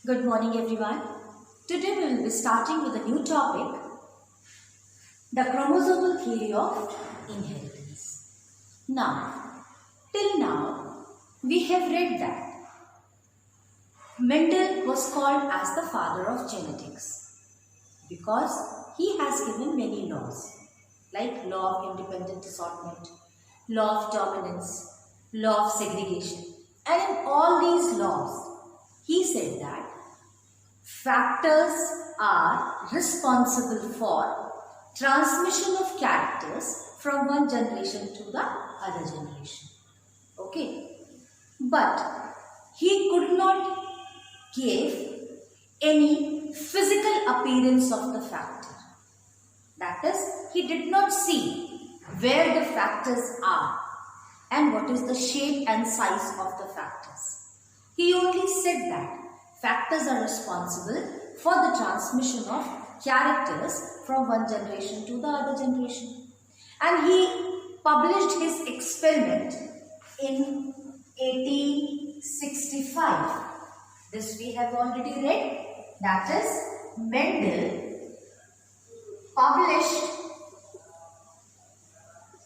Good morning, everyone. Today we will be starting with a new topic, the chromosomal theory of inheritance. Now, till now, we have read that Mendel was called as the father of genetics because he has given many laws like law of independent assortment, law of dominance, law of segregation. And in all these laws, he said that factors are responsible for transmission of characters from one generation to the other generation. Okay. But he could not give any physical appearance of the factor. That is, he did not see where the factors are and what is the shape and size of the factors. He only said that factors are responsible for the transmission of characters from one generation to the other generation. And he published his experiment in 1865. This we have already read. That is, Mendel published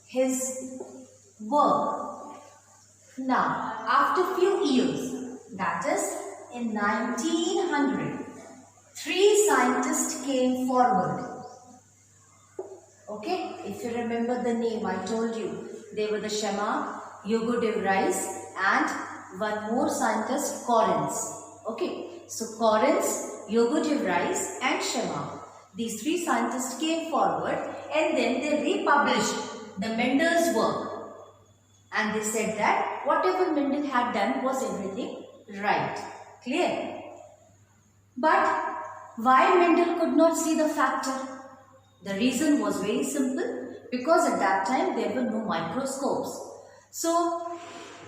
his work. Now, after few years, that is in 1900, three scientists came forward. Okay, if you remember the name, I told you, they were the Schema, Hugo de Vries and one more scientist, Correns. Okay, so Correns, Hugo de Vries and Schema. These three scientists came forward and then they republished the Mendel's work. And they said that whatever Mendel had done was everything right. Clear? But why Mendel could not see the factor? The reason was very simple, because at that time there were no microscopes. So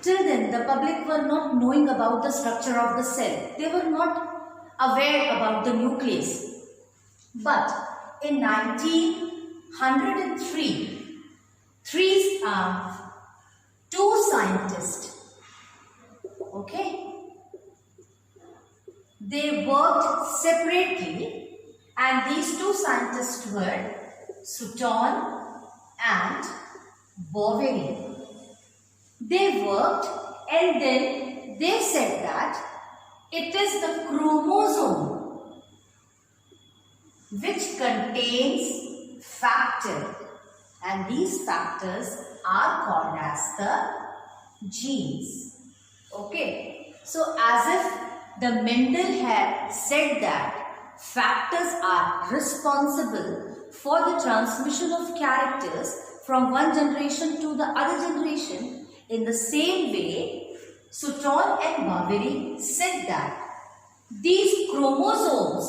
till then the public were not knowing about the structure of the cell. They were not aware about the nucleus. But in 1903, two scientists, okay, they worked separately, and these two scientists were Sutton and Boveri. They worked and then they said that it is the chromosome which contains factor, and these factors are called as the genes. Okay, so as if the Mendel had said that factors are responsible for the transmission of characters from one generation to the other generation, in the same way Sutton and Boveri said that these chromosomes,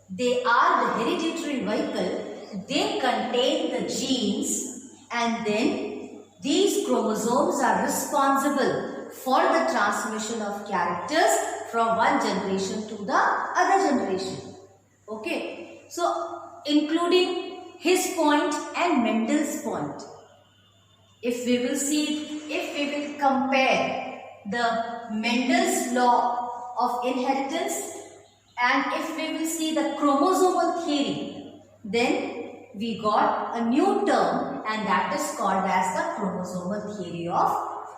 they are the hereditary vehicle, they contain the genes, and then these chromosomes are responsible for the transmission of characters from one generation to the other generation. Okay, so including his point and Mendel's point, if we will compare the Mendel's law of inheritance and if we will see the chromosomal theory, then we got a new term, and that is called as the chromosomal theory of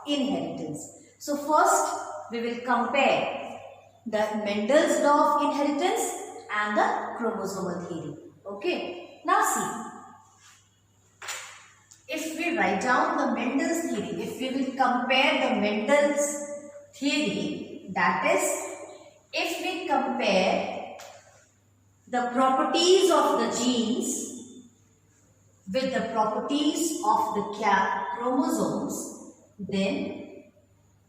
inheritance. So first we will compare the Mendel's law of inheritance and the chromosomal theory. Okay, now see, if we write down the Mendel's theory, if we will compare the Mendel's theory, that is, if we compare the properties of the genes with the properties of the chromosomes, then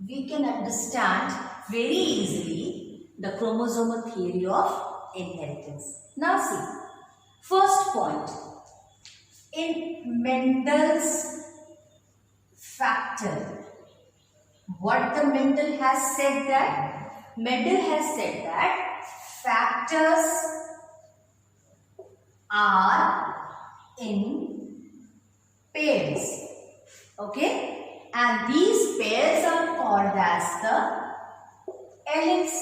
we can understand very easily the chromosomal theory of inheritance. Now see, first point, in Mendel's factor, what the Mendel has said that? Mendel has said that factors are in pairs. Okay, and these pairs are called as the alleles.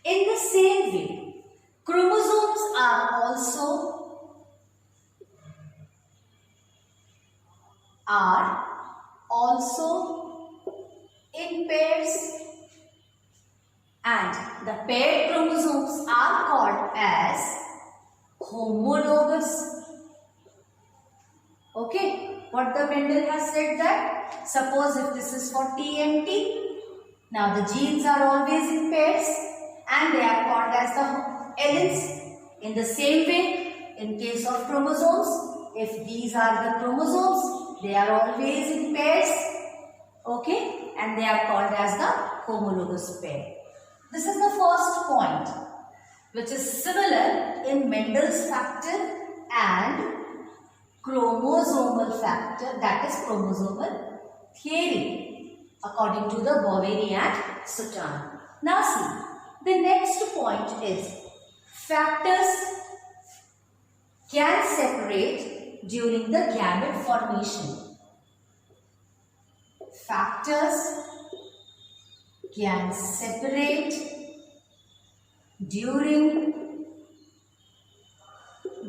In the same way, chromosomes are also in pairs, and the paired chromosomes are called as homologous. Okay, what the Mendel has said that, suppose if this is for T and T, now the genes are always in pairs and they are called as the alleles. In the same way, in case of chromosomes, if these are the chromosomes, they are always in pairs, okay, and they are called as the homologous pair. This is the first point, which is similar in Mendel's factor and chromosomal factor, that is chromosomal theory, according to the Boveri and Sutan. Now see, the next point is factors can separate during the gamete formation. Factors can separate during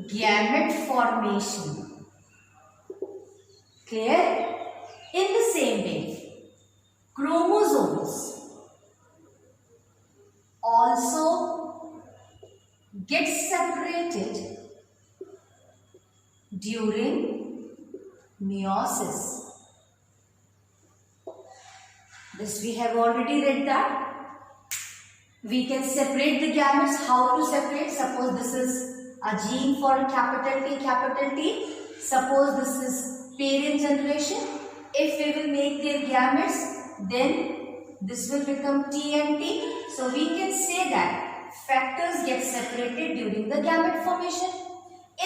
gamete formation. Clear? In the same way, chromosomes also get separated during meiosis. This we have already read that. We can separate the gametes. How to separate? Suppose this is a gene for capital T. Suppose this is parent generation. If we will make their gametes, then this will become T and T. So we can say that factors get separated during the gamete formation.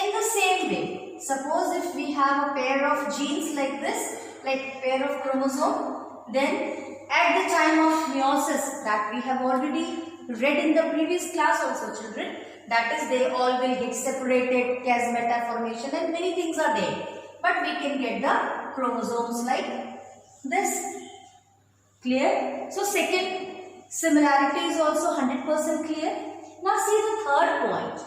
In the same way, suppose if we have a pair of genes like this, like pair of chromosome, then at the time of meiosis, that we have already read in the previous class also, children, that is they all will get separated, chiasmata formation and many things are there. But we can get the chromosomes like this. Clear? So second similarity is also 100% clear. Now see the third point.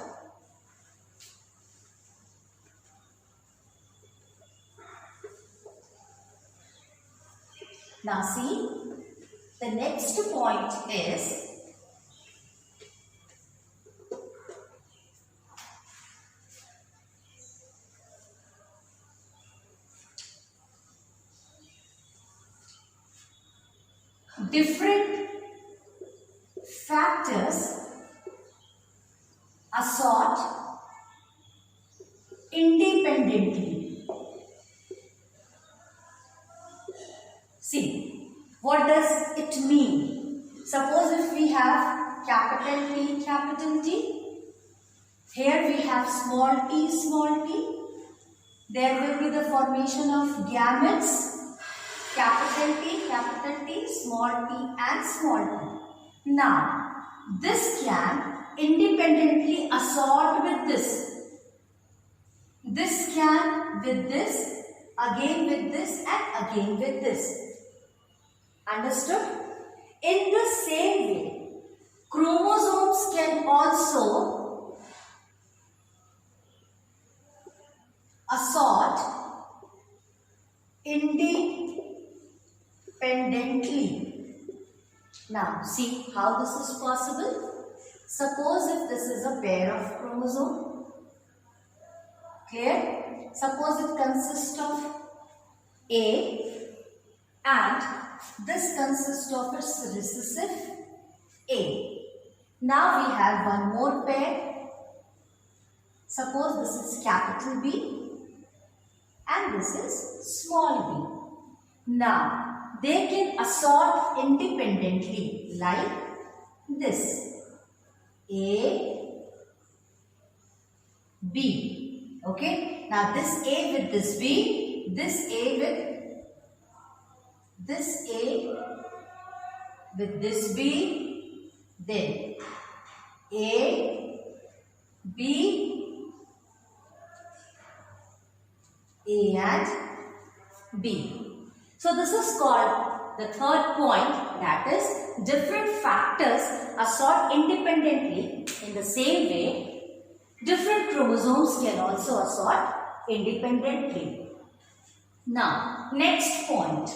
Now see, the next point is different factors assort independently. See, what does it mean? Suppose if we have capital T, here we have small t, there will be the formation of gametes, capital T, small t and small t. Now, this can independently assort with this. This can with this, again with this and again with this. Understood? In the same way, chromosomes can also assort independently. Now, see how this is possible. Suppose if this is a pair of chromosome. Clear? Suppose it consists of A and this consists of its recessive A. Now we have one more pair. Suppose this is capital B and this is small b. Now they can assort independently like this. A, B. Okay. Now this A with this B, this A with this A with this B, then A, B, A and B. So this is called the third point, that is different factors are sought independently. In the same way, different chromosomes can also assort independently. Now, next point.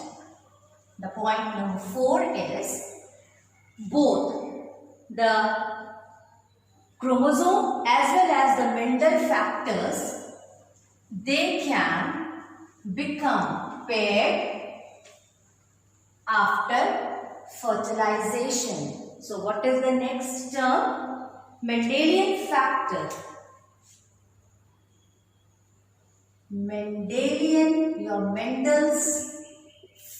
The point number 4 is both the chromosome as well as the Mendel factors, they can become paired after fertilization. So, what is the next term? Mendelian factor. Your Mendel's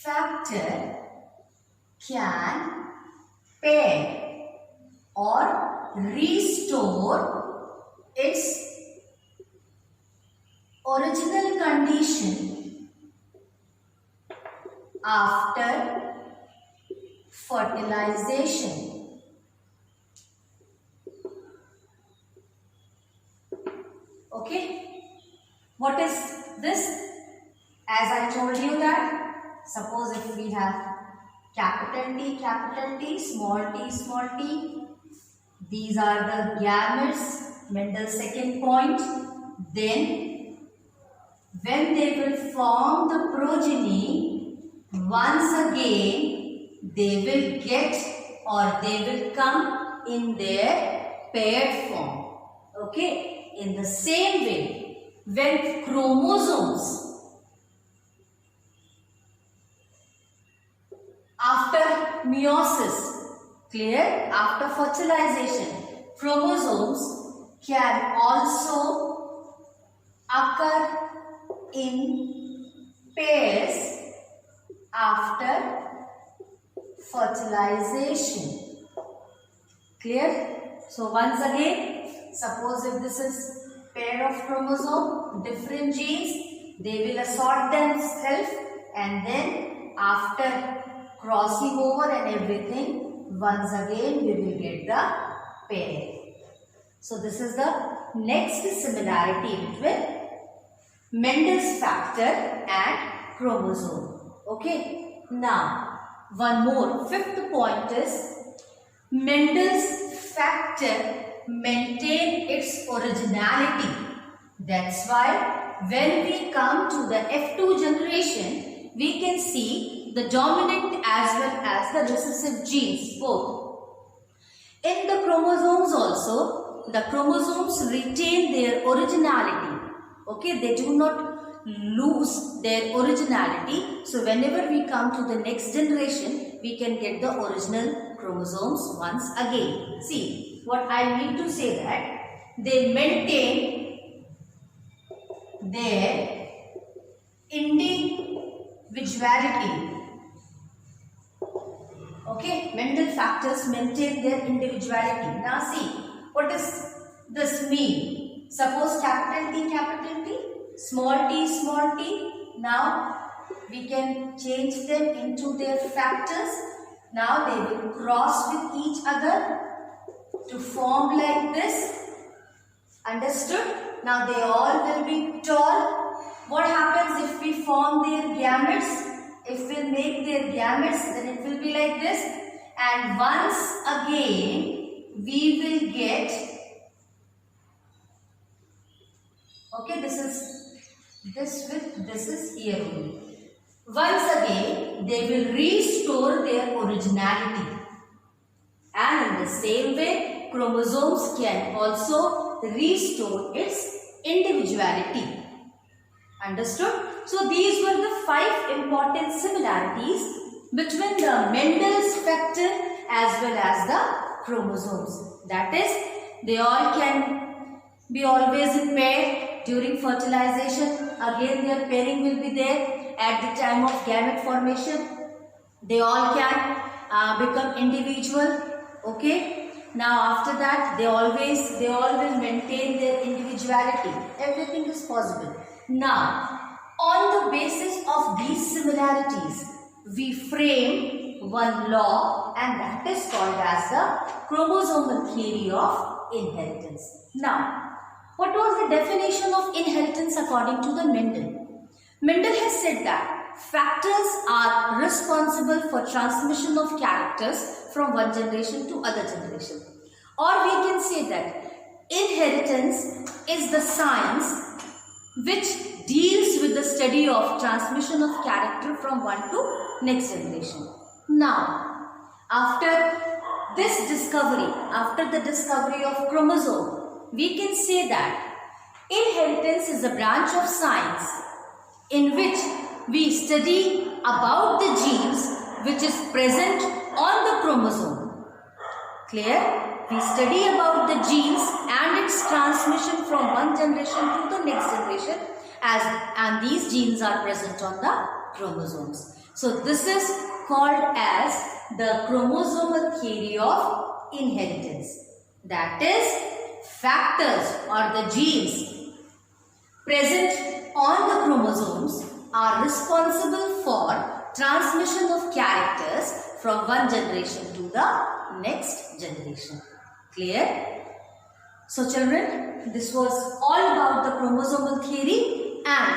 factor can pair or restore its original condition after fertilization. Okay. What is this? As I told you that, suppose if we have capital T, small t, these are the gametes, Mendel's second point. Then, when they will form the progeny, once again, they will get or they will come in their paired form. Okay? In the same way, when chromosomes after meiosis, clear, after fertilization, chromosomes can also occur in pairs after fertilization. Clear? So once again, suppose if this is pair of chromosome, different genes, they will assort themselves, and then after crossing over and everything, once again we will get the pair. So this is the next similarity between Mendel's factor and chromosome. Okay. Now, one more. Fifth point is Mendel's factor maintain its originality. That's why when we come to the F2 generation, we can see the dominant as well as the recessive genes both. In the chromosomes also, the chromosomes retain their originality. Okay, they do not lose their originality. So whenever we come to the next generation, we can get the original chromosomes once again. See, what I mean to say that they maintain their individuality. Okay, Mendel factors maintain their individuality. Now see, what does this mean? Suppose capital T, small t. Now we can change them into their factors. Now they will cross with each other to form like this. Understood? Now they all will be tall. What happens if we form their gametes? If we make their gametes, then it will be like this. And once again, we will get, okay, this is here only. Once again, they will restore their originality. And in the same way, chromosomes can also restore its individuality. Understood? So these were the 5 important similarities between the Mendel's factor as well as the chromosomes. That is, they all can be always in pair during fertilization. Again, their pairing will be there at the time of gamete formation. They all can become individual. Okay. Now after that, they all will maintain their individuality. Everything is possible. Now, on the basis of these similarities, we frame one law, and that is called as the chromosomal theory of inheritance. Now, what was the definition of inheritance according to the Mendel? Mendel has said that factors are responsible for transmission of characters from one generation to other generation. Or we can say that inheritance is the science which deals with the study of transmission of character from one to next generation. Now, after this discovery, after the discovery of chromosome, we can say that inheritance is a branch of science in which we study about the genes which is present on the chromosome. Clear? We study about the genes and its transmission from one generation to the next generation, and these genes are present on the chromosomes. So this is called as the chromosomal theory of inheritance. That is, factors or the genes present on the chromosomes are responsible for transmission of characters from one generation to the next generation. Clear? So children, this was all about the chromosomal theory and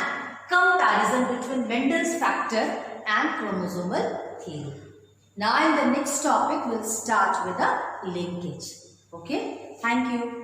comparison between Mendel's factor and chromosomal theory. Now in the next topic, we'll start with a linkage. Okay? Thank you.